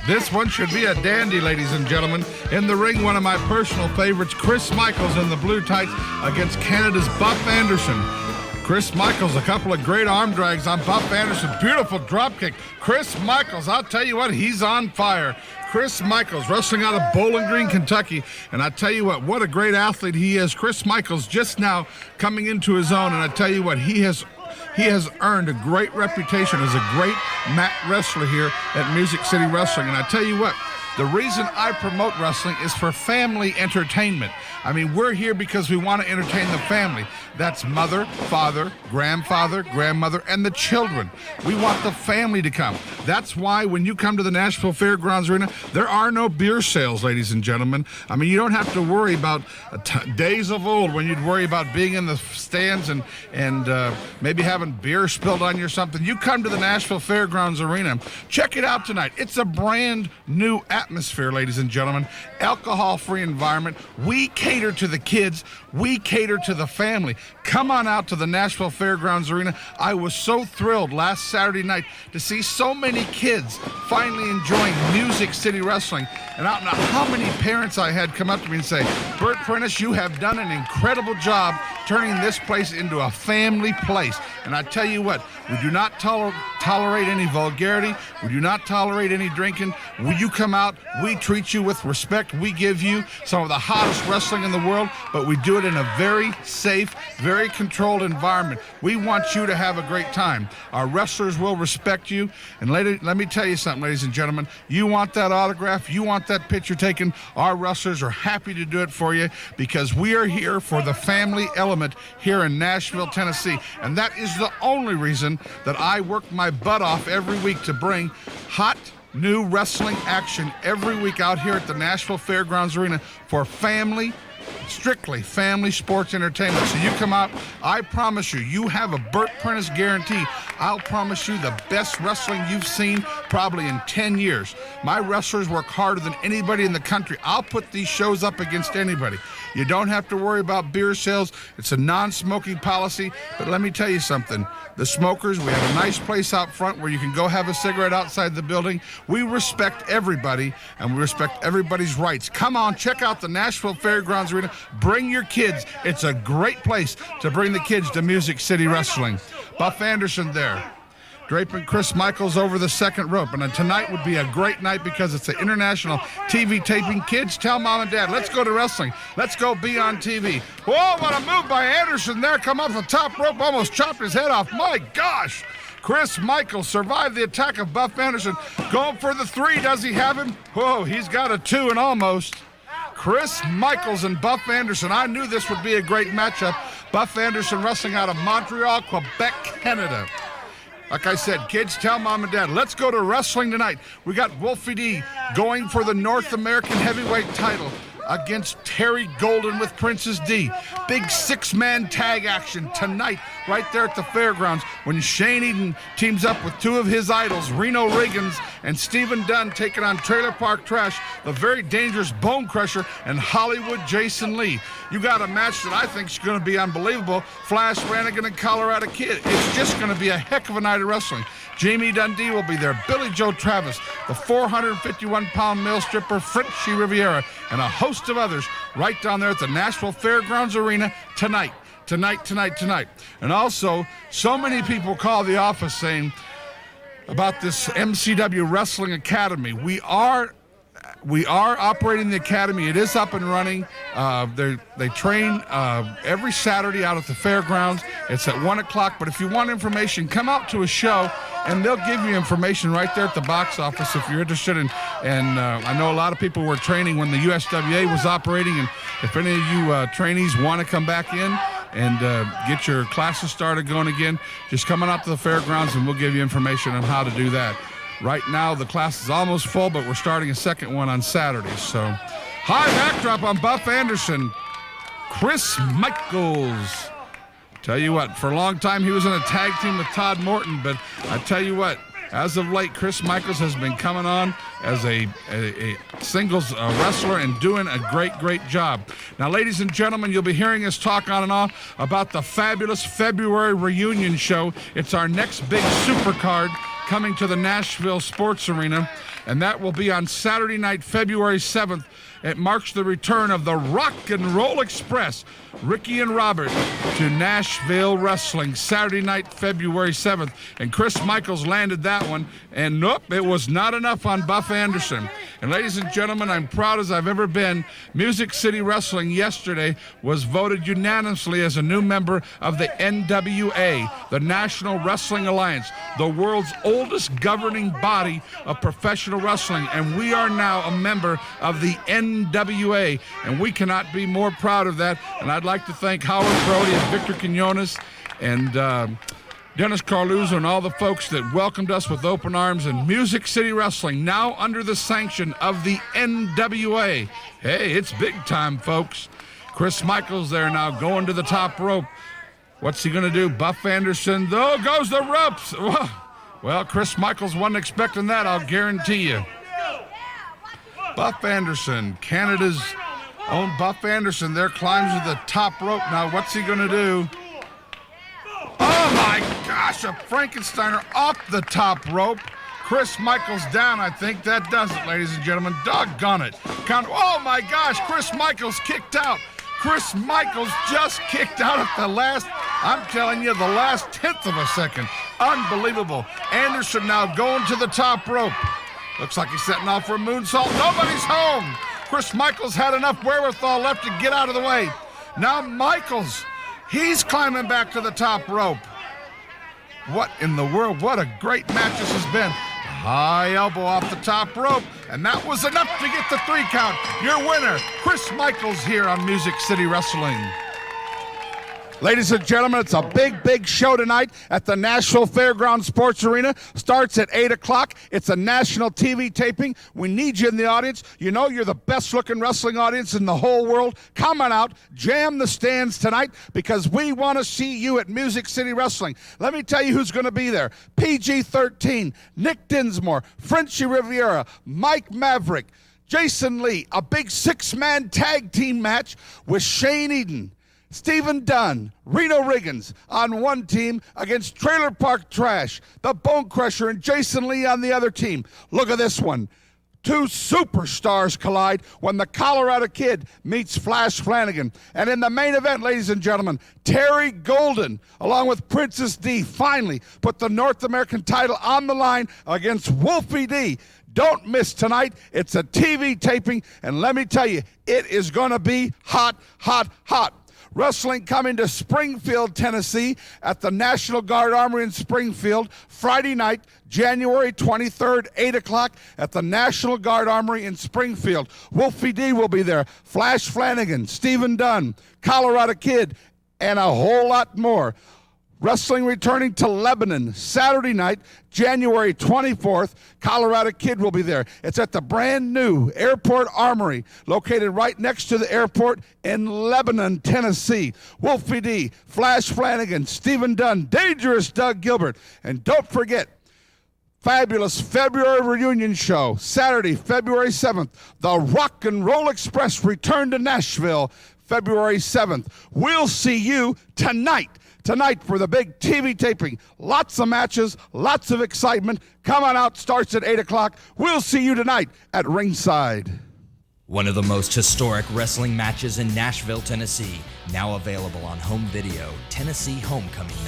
This one should be a dandy, ladies and gentlemen. In the ring, one of my personal favorites, Chris Michaels in the blue tights against Canada's Buff Anderson. Chris Michaels, a couple of great arm drags on Buff Anderson. Beautiful drop kick. Chris Michaels, I'll tell you what, he's on fire. Chris Michaels, wrestling out of Bowling Green, Kentucky. And I tell you what a great athlete he is. Chris Michaels just now coming into his own. And I tell you what, he has earned a great reputation as a great mat wrestler here at Music City Wrestling. And I tell you what, the reason I promote wrestling is for family entertainment. I mean, we're here because we want to entertain the family. That's mother, father, grandfather, grandmother, and the children. We want the family to come. That's why when you come to the Nashville Fairgrounds Arena, there are no beer sales, ladies and gentlemen. I mean, you don't have to worry about days of old when you'd worry about being in the stands and maybe having beer spilled on you or something. You come to the Nashville Fairgrounds Arena. Check it out tonight. It's a brand new atmosphere, ladies and gentlemen. Alcohol-free environment. We cater to the kids. We cater to the family. Come on out to the Nashville Fairgrounds Arena. I was so thrilled last Saturday night to see so many kids finally enjoying Music City Wrestling. And I don't know how many parents I had come up to me and say, Bert, Prentice, you have done an incredible job turning this place into a family place. And I tell you what, we do not tolerate any vulgarity. We do not tolerate any drinking. When you come out, we treat you with respect. We give you some of the hottest wrestling in the world, but we do it in a very safe, very controlled environment. We want you to have a great time. Our wrestlers will respect you. And let me tell you something, ladies and gentlemen. You want that autograph, you want that picture taken, our wrestlers are happy to do it for you because we are here for the family element here in Nashville, Tennessee. And that is the only reason that I work my butt off every week to bring hot, new wrestling action every week out here at the Nashville Fairgrounds Arena for strictly family sports entertainment. So you come out, I promise you have a Bert Prentice guarantee. I'll promise you the best wrestling you've seen probably in 10 years. My wrestlers work harder than anybody in the country. I'll put these shows up against anybody. You don't have to worry about beer sales. It's a non-smoking policy. But let me tell you something. The smokers, we have a nice place out front where you can go have a cigarette outside the building. We respect everybody, and we respect everybody's rights. Come on, check out the Nashville Fairgrounds Arena. Bring your kids. It's a great place to bring the kids to Music City Wrestling. Buff Anderson there, draping Chris Michaels over the second rope. And tonight would be a great night because it's an international TV taping. Kids, tell mom and dad, let's go to wrestling. Let's go be on TV. Whoa, what a move by Anderson there. Come off the top rope, almost chopped his head off. My gosh. Chris Michaels survived the attack of Buff Anderson. Going for the 3. Does he have him? Whoa, he's got a 2 and almost. Chris Michaels and Buff Anderson. I knew this would be a great matchup. Buff Anderson wrestling out of Montreal, Quebec, Canada. Like I said, kids, tell mom and dad, let's go to wrestling tonight. We got Wolfie D going for the North American heavyweight title against Terry Golden with Princess D. Big 6-man tag action tonight right there at the fairgrounds when Shane Eden teams up with 2 of his idols, Reno Riggins and Stephen Dunn, taking on Trailer Park Trash, the very dangerous Bone Crusher, and Hollywood Jason Lee. You got a match that I think is going to be unbelievable. Flash Rannigan and Colorado Kid. It's just going to be a heck of a night of wrestling. Jamie Dundee will be there. Billy Joe Travis, the 451-pound male stripper Frenchie Riviera, and a host of others right down there at the Nashville Fairgrounds Arena tonight. And also, so many people call the office saying about this MCW Wrestling Academy. We are operating the academy. It is up and running. They train every Saturday out at the fairgrounds. It's at 1 o'clock. But if you want information, come out to a show, and they'll give you information right there at the box office if you're interested in. And I know a lot of people were training when the USWA was operating. And if any of you trainees want to come back in and get your classes started going again, just come on out to the fairgrounds, and we'll give you information on how to do that. Right now, the class is almost full, but we're starting a second one on Saturday. So, high backdrop on Buff Anderson. Chris Michaels. Tell you what, for a long time, he was in a tag team with Todd Morton, but I tell you what, as of late, Chris Michaels has been coming on as a singles wrestler and doing a great job. Now, ladies and gentlemen, you'll be hearing us talk on and off about the fabulous February reunion show. It's our next big super card coming to the Nashville Sports Arena, and that will be on Saturday night, February 7th. It marks the return of the Rock and Roll Express, Ricky and Robert, to Nashville Wrestling, Saturday night, February 7th. And Chris Michaels landed that one, and nope, it was not enough on Buff Anderson. And ladies and gentlemen, I'm proud as I've ever been. Music City Wrestling yesterday was voted unanimously as a new member of the NWA, the National Wrestling Alliance, the world's oldest governing body of professional wrestling. And we are now a member of the NWA, and we cannot be more proud of that. And I'd like to thank Howard Brody and Victor Quinones and Dennis Carluzzo and all the folks that welcomed us with open arms. And Music City Wrestling, now under the sanction of the NWA. Hey, it's big time, folks. Chris Michaels there now going to the top rope. What's he going to do? Buff Anderson, though, goes the ropes. Well, Chris Michaels wasn't expecting that, I'll guarantee you. Buff Anderson, Canada's own Buff Anderson there, climbs to the top rope. Now, what's he going to do? Oh, my gosh, a Frankensteiner off the top rope. Chris Michaels down, I think. That does it, ladies and gentlemen. Doggone it. Oh, my gosh, Chris Michaels kicked out. Chris Michaels just kicked out at the last, I'm telling you, the last 10th of a second. Unbelievable. Anderson now going to the top rope. Looks like he's setting off for a moonsault. Nobody's home. Chris Michaels had enough wherewithal left to get out of the way. Now Michaels, he's climbing back to the top rope. What in the world? What a great match this has been. High elbow off the top rope, and that was enough to get the 3 count. Your winner, Chris Michaels, here on Music City Wrestling. Ladies and gentlemen, it's a big, big show tonight at the Nashville Fairgrounds Sports Arena. Starts at 8 o'clock. It's a national TV taping. We need you in the audience. You know you're the best-looking wrestling audience in the whole world. Come on out. Jam the stands tonight because we want to see you at Music City Wrestling. Let me tell you who's going to be there. PG-13, Nick Dinsmore, Frenchie Riviera, Mike Maverick, Jason Lee, a big 6-man tag team match with Shane Eden, Stephen Dunn, Reno Riggins on one team against Trailer Park Trash, the Bone Crusher, and Jason Lee on the other team. Look at this one. 2 superstars collide when the Colorado Kid meets Flash Flanagan. And in the main event, ladies and gentlemen, Terry Golden, along with Princess D, finally put the North American title on the line against Wolfie D. Don't miss tonight. It's a TV taping, and let me tell you, it is going to be hot, hot, hot. Wrestling coming to Springfield, Tennessee at the National Guard Armory in Springfield, Friday night, January 23rd, 8 o'clock at the National Guard Armory in Springfield. Wolfie D will be there, Flash Flanagan, Stephen Dunn, Colorado Kid, and a whole lot more. Wrestling returning to Lebanon Saturday night, January 24th. Colorado Kid will be there. It's at the brand new Airport Armory, located right next to the airport in Lebanon, Tennessee. Wolfie D, Flash Flanagan, Stephen Dunn, Dangerous Doug Gilbert. And don't forget, fabulous February reunion show, Saturday, February 7th. The Rock and Roll Express return to Nashville, February 7th. We'll see you tonight for the big TV taping. Lots of matches, lots of excitement. Come on out, starts at 8 o'clock. We'll see you tonight at ringside. One of the most historic wrestling matches in Nashville, Tennessee, now available on home video, Tennessee Homecoming.